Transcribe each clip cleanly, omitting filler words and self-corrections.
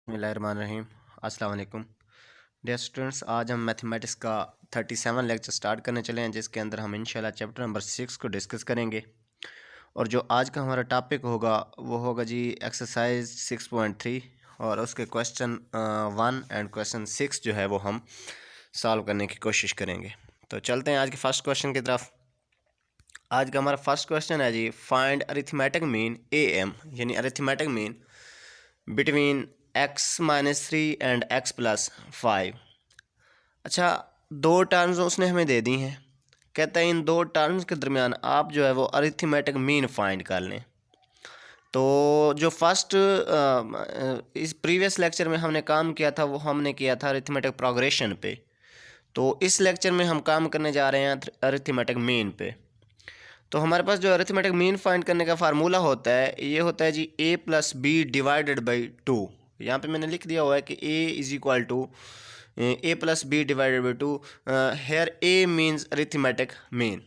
बिस्मिल्लाहिर्रहमानिर्रहीम। अस्सलाम वालेकुम डियर स्टूडेंट्स, आज हम मैथमेटिक्स का 37 लेक्चर स्टार्ट करने चले हैं, जिसके अंदर हम इंशाल्लाह चैप्टर नंबर 6 को डिस्कस करेंगे। और जो आज का हमारा टॉपिक होगा वो होगा जी एक्सरसाइज 6.3 और उसके क्वेश्चन 1 एंड क्वेश्चन 6 जो है वो हम सॉल्व करने की कोशिश करेंगे। तो चलते हैं आज के फर्स्ट क्वेश्चन की तरफ। आज का हमारा फर्स्ट क्वेश्चन है ji, find arithmetic mean AM, यानी arithmetic mean between x-3 and x+5। अच्छा, दो टर्म्स उसने हमें दे दी हैं। कहता है इन दो टर्म्स के दरमियान आप जो है वो अरिथमेटिक मीन फाइंड कर लें। तो जो फर्स्ट इस प्रीवियस लेक्चर में हमने काम किया था वो हमने किया था अरिथमेटिक प्रोग्रेशन पे। तो इस लेक्चर में हम काम करने जा रहे हैं अरिथमेटिक मीन पे। तो हमारे पास जो अरिथमेटिक मीन फाइंड करने का फार्मूला होता है ये होता है जी a+b/2। यहाँ पे मैंने लिख दिया हुआ है कि a is equal to a+b/2। Here a means arithmetic mean.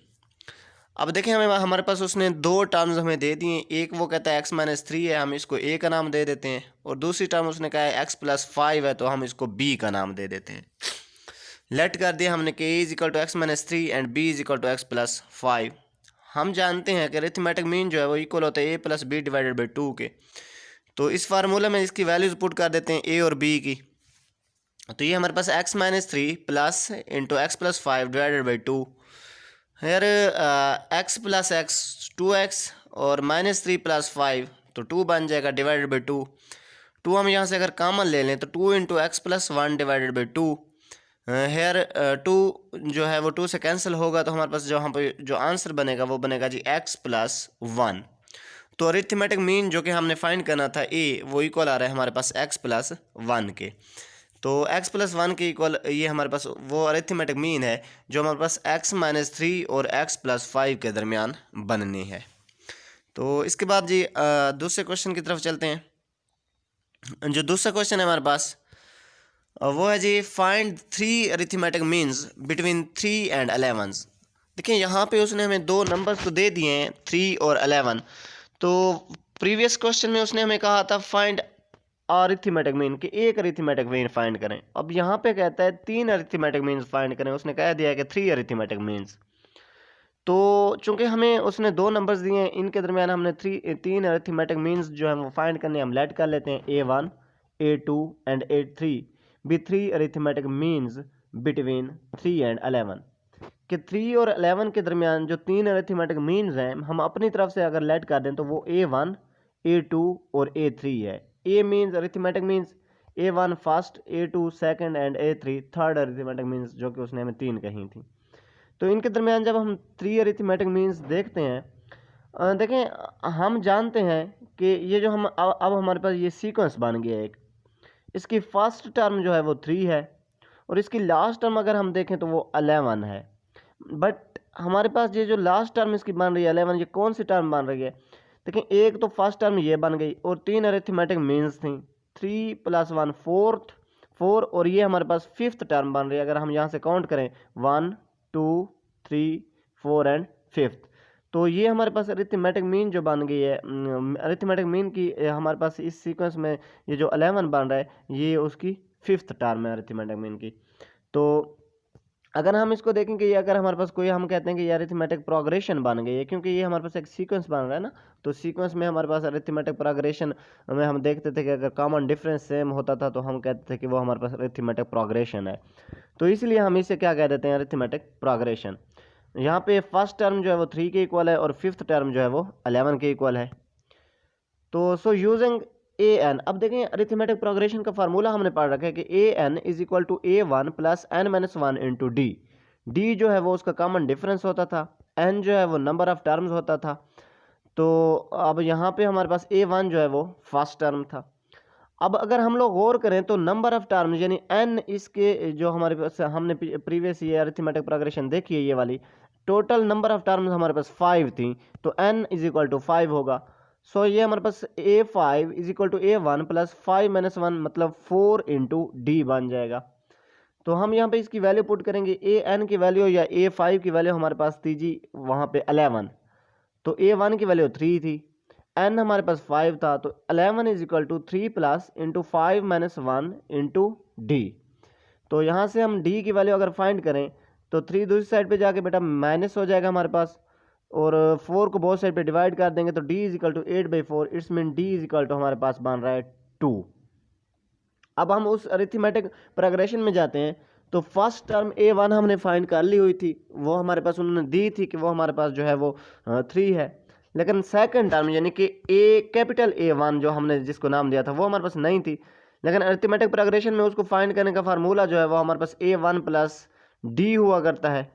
अब देखें, हमारे पास उसने दो टर्म्स हमें दे दिए। एक वो कहता है x-3 है, हम इसको a का नाम दे देते हैं, और दूसरी टर्म उसने कहा है x+5 है, तो हम इसको b का नाम दे देते हैं। लेट कर दिया हमने कि a is equal to x-3 and b is equal to x+5। हम जानते हैं कि अरिथमेटिक मीन जो है वो इक्वल होता है a+b/2 के। तो इस फार्मूला में इसकी वैल्यूज पुट कर देते हैं a और b की। तो ये हमारे पास x-3 प्लस इंटू x+5/2। फिर x प्लस एक्स 2x और -3 + 5 तो 2 बन जाएगा /2। 2 हम यहाँ से अगर कॉमन ले लें तो 2 इंटू x+1/2। हेयर 2 जो है वो 2 से कैंसिल होगा, तो हमारे पास जो हम जो आंसर बनेगा वो बनेगा जी x+1। तो अरिथमेटिक मीन जो कि हमने फाइंड करना था a, वो इक्वल आ रहा है हमारे पास x+1 के। तो x+1 के इक्वल ये हमारे पास वो अरिथमेटिक मीन है जो हमारे पास x-3 और x+5 के दरमियान बननी है। तो इसके बाद जी दूसरे क्वेश्चन की तरफ चलते हैं। जो दूसरा क्वेश्चन है हमारे पास वो है ji, find 3 arithmetic means between 3 and 11। देखिए यहाँ पे उसने हमें दो नंबर्स तो दे दिए हैं 3 और 11। तो प्रीवियस क्वेश्चन में उसने हमें कहा था फाइंड अरिथमेटिक मीन, कि एक अरिथमेटिक मीन फाइंड करें। अब यहाँ पे कहता है 3 अरिथमेटिक मीन्स फाइंड करें। उसने कह दिया है कि 3 अरिथमेटिक मीन्स। तो चूंकि हमें उसने दो नंबर्स दिए हैं, इनके दरमियान हमने 3 अरिथमेटिक मीन्स जो है वो फाइंड करने हम लेट कर लेते हैं A1, A2 एंड A3 भी 3 अरिथमेटिक मीन्स बिटवीन 3 एंड 11। कि 3 और 11 के दरमियान जो 3 अरिथमेटिक मीन्स हैं हम अपनी तरफ से अगर लेट कर दें तो वो A1, A2 और A3 है। A means arithmetic means A1 first, A2 second and A3 third arithmetic means, जो कि उसने हमें 3 कही थी। तो इनके दरमियान जब हम 3 अरिथमेटिक मीन्स देखते हैं, देखें हम जानते हैं कि ये जो हम अब हमारे पास ये सीक्वेंस बन गया एक। इसकी फर्स्ट टर्म जो है वो 3 है और इसकी लास्ट टर्म अगर हम देखें तो वो 11 है। बट हमारे पास ये जो लास्ट टर्म इसकी बन रही है 11, ये कौन सी टर्म बन रही है? देखें, एक तो फर्स्ट टर्म ये बन गई और 3 अरिथमेटिक मीन्स थी, 3 + 1 4 और ये हमारे पास फिफ्थ टर्म बन रही है। अगर हम यहाँ से काउंट करें 1 2 3 4 एंड फिफ्थ, तो ये हमारे पास अरिथमेटिक मीन जो बन गई है। अरिथमेटिक मीन की हमारे पास इस सीक्वेंस में ये जो 11 बन रहा है ये उसकी फिफ्थ टर्म है अरिथमेटिक मीन की। तो अगर हम इसको देखेंगे, ये अगर हमारे पास कोई हम कहते हैं कि ये अरिथमेटिक प्रोग्रेशन बन गई है, क्योंकि ये हमारे पास एक सीक्वेंस बन रहा है ना। तो सीक्वेंस में हमारे पास अरिथमेटिक प्रोग्रेशन में हम देखते थे कि अगर कॉमन डिफरेंस सेम होता था तो हम कहते थे कि वो हमारे पास अरिथमेटिक प्रोग्रेशन है। तो इसलिए हम इसे क्या कह देते हैं, अरिथमेटिक प्रोग्रेशन। यहाँ पे फर्स्ट टर्म जो है वो 3 के इक्वल है और फिफ्थ टर्म जो है वो 11 के इक्वल है। तो सो यूजिंग ए एन, अब देखें अरिथमेटिक प्रोग्रेशन का फार्मूला हमने पढ़ रखा है कि a n is equal to A1 + n-1 into d. D जो है वो उसका कॉमन डिफरेंस होता था, एन जो है वो नंबर ऑफ टर्म्स होता था। तो अब यहाँ पे हमारे पास A1 जो है वो फर्स्ट टर्म था। अब अगर हम लोग गौर करें तो नंबर ऑफ टर्म्स यानी एन, इसके जो हमारे पास हमने प्रीवियस ये अरिथमेटिक प्रोग्रेशन देखी है ये वाली, टोटल नंबर ऑफ टर्म्स हमारे पास 5 थी, तो n इज इक्वल टू 5 होगा। सो ये हमारे पास A5 is equal to A1 + 5 - 1 मतलब 4 इंटू डी बन जाएगा। तो हम यहाँ पे इसकी वैल्यू पुट करेंगे, an की वैल्यू या A5 की वैल्यू हमारे पास थी जी वहाँ पे 11, तो A1 की वैल्यू 3 थी, n हमारे पास 5 था, तो 11 is equal to 3 plus into 5 minus 1 into d. तो यहाँ से हम डी की वैल्यू अगर फाइंड करें तो 3 दूसरी साइड पे जाके बेटा माइनस हो जाएगा हमारे पास, और 4 को बहुत साइड पे डिवाइड कर देंगे तो d is equal to 8/4। It's mean d is equal to हमारे पास बन रहा है 2। अब हम उस अरिथमेटिक प्रोग्रेशन में जाते हैं। तो फर्स्ट टर्म A1 हमने फाइंड कर ली हुई थी, वो हमारे पास उन्होंने दी थी कि वो हमारे पास जो है वो 3 है। लेकिन सेकंड टर्म यानी कि कैपिटल A1 जो हमने जिसको नाम दिया था वो हमारे पास नहीं थी। लेकिन अरिथमेटिक प्रोग्रेशन में उसको फाइंड करने का फार्मूला जो है वो हमारे पास A1 प्लस डी हुआ करता है।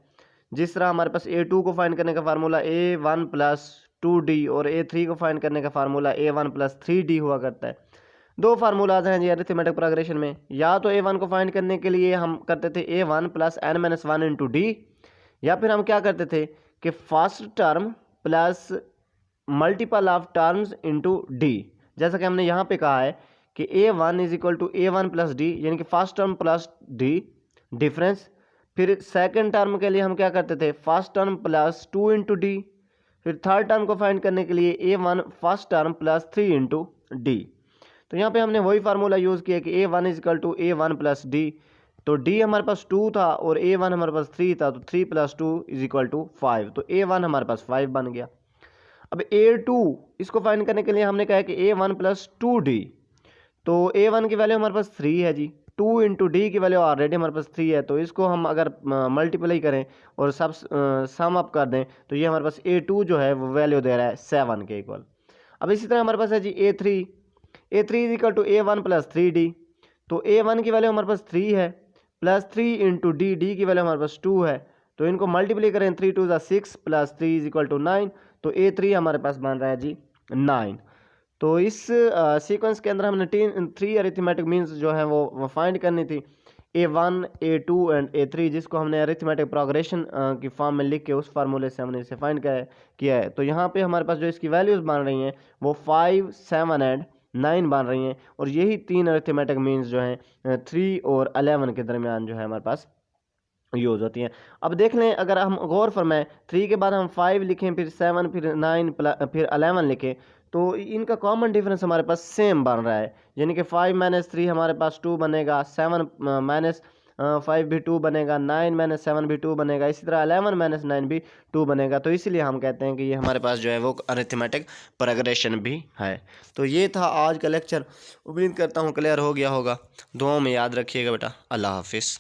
जिस तरह हमारे पास A2 को फाइंड करने का फार्मूला A1 प्लस 2D और A3 को फाइंड करने का फार्मूला A1 प्लस 3D हुआ करता है। दो फार्मूलाज हैं जी अरिथमेटिक प्रोग्रेशन में। या तो A1 को फाइंड करने के लिए हम करते थे A1 plus n-1 into D, या फिर हम क्या करते थे कि first term plus multiple of terms into d. जैसा कि हमने यहाँ पे कहा है कि A1 is equal to A1 plus d, यानी कि first term plus d difference. फिर सेकंड टर्म के लिए हम क्या करते थे, first term plus 2 into d. फिर थर्ड टर्म को फाइंड करने के लिए A1 first term plus 3 into d. तो यहाँ पे हमने वही फार्मूला यूज़ किया कि A1 is equal to A1 plus d. तो D हमारे पास 2 था और A1 हमारे पास 3 था, तो 3 प्लस 2 इज इक्वल टू 5। तो A1 हमारे पास 5 बन गया। अब A2 इसको फाइंड करने के लिए हमने कहा कि A1 प्लस 2D। तो A1 की वैल्यू हमारे पास 3 है जी, 2 इंटू डी की वैल्यू ऑलरेडी हमारे पास 3 है, तो इसको हम अगर मल्टीप्लाई करें और सब सम अप कर दें तो ये हमारे पास A2 जो है वो वैल्यू दे रहा है 7 के इक्वल। अब इसी तरह हमारे पास है जी A3 is equal to A1 plus 3D। तो A1 की वैल्यू हमारे पास 3 है प्लस 3 इंटू डी की वैल्यू हमारे पास 2 है, तो इनको मल्टीप्लाई करें 3 2 6 प्लस 3 इज इक्वल टू 9। तो A3 हमारे पास बन रहा है जी 9। तो इस सीक्वेंस के अंदर हमने 3 अरिथमेटिक मीन्स जो है वो फाइंड करनी थी, A1 A2 एंड A3, जिसको हमने अरिथमेटिक प्रोग्रेशन की फॉर्म में लिख के उस फार्मूले से हमने इसे फाइंड किया है। तो यहाँ पे हमारे पास जो इसकी वैल्यूज़ बन रही हैं वो 5 7 एंड 9 बन रही हैं, और यही 3 अरिथमेटिक मीन्स जो हैं 3 और 11 के दरमियान जो है हमारे पास यूज़ होती हैं। अब देख लें, अगर हम गौर फरमाएं 3 के बाद हम 5 लिखें, फिर 7, फिर 9, फिर 11 लिखें, तो इनका कॉमन डिफरेंस हमारे पास सेम बन रहा है। यानी कि 5 माइनस 3 हमारे पास 2 बनेगा, 7 माइनस 5 भी 2 बनेगा, 9 माइनस 7 भी 2 बनेगा, इसी तरह 11 माइनस 9 भी 2 बनेगा। तो इसीलिए हम कहते हैं कि ये हमारे पास जो है वो अरिथमेटिक प्रोग्रेशन भी है। तो ये था आज का लेक्चर। उम्मीद करता हूँ क्लियर हो गया होगा। दुआओं में याद रखिएगा बेटा। अल्लाह हाफिज़।